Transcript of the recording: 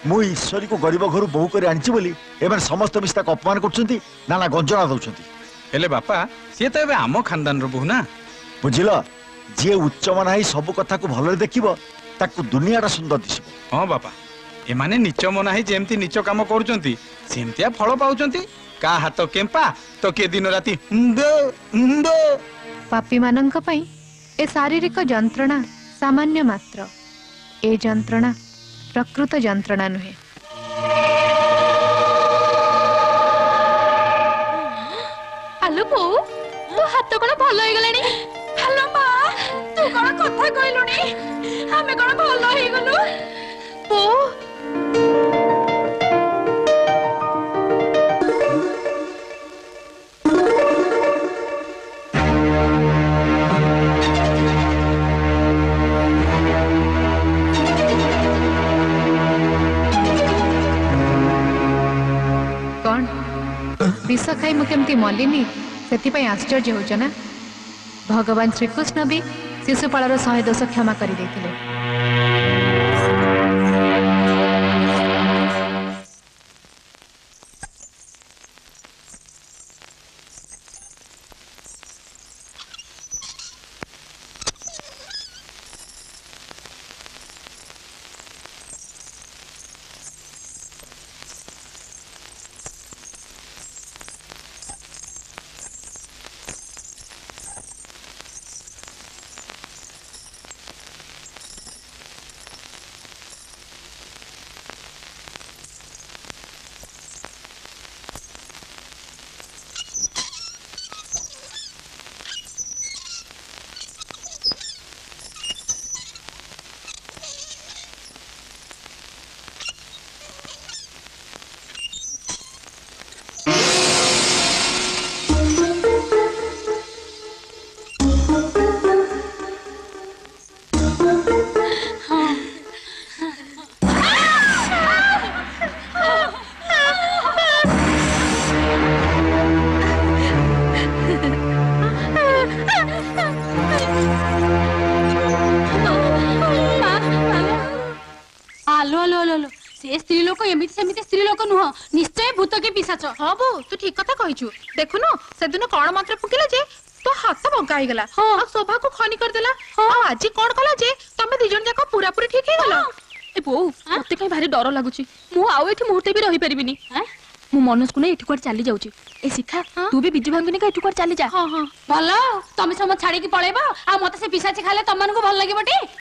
मु ईश्वरी को गरीब घर बहु कर आनी बोली एवं समस्त मिस्ता अपमान कर ना गंजना दौरान हेले बापा सी तो आम खानदान रो बहु ना बुझिल जी उच्च मना ही सब कथा को भल देखिबो ताकू दुनियाटा सुंदर दिसबो। हाँ बापा एमाने नीच मना ही जेमती नीच काम करूचंती सेमतिया फल पाउचंती का हाथ केम्पा तो के दिन राती पापी मानंक पई ए शारीरिक जंत्रणा सामान्य मात्र ए जंत्रणा प्रकृत जंत्रणा नुहे। हेलो बो तो हाथ कोन भलो होई गलानी। हेलो मां तू कोन कथा कहलुनी हमें कोन भलो होई गलु बो। विष खाई मुझे मलिनी से आश्चर्य हो ना। भगवान श्रीकृष्ण भी शिशुपाल 100 दोष क्षमा कर देथिले। निश्चय भूत के पिशाच। हाँ बो तू ठीक कथा कहिछु। देखुनो से दिन कोन मंत्र फुकिला जे तो हाथ बंका ही गला आ शोभा को खनी कर देला। आ आज कोन कला जे तमे दी जन जाको पूरा पूरी ठीक हे गला। ए बो मते कहीं भारी डर लागुची मु आउ एठी मुहूर्ते भी रही परिबिनी। मु मनोज को नै एठी कोड चली जाउची। ए शिखा तू भी बिजू भांगिनी का एठी कोड चली जा। हां हां भलो तमे सम छाड़ी की पळेबो आ मते से पिशाच खाले तमन को भल लागिबटी।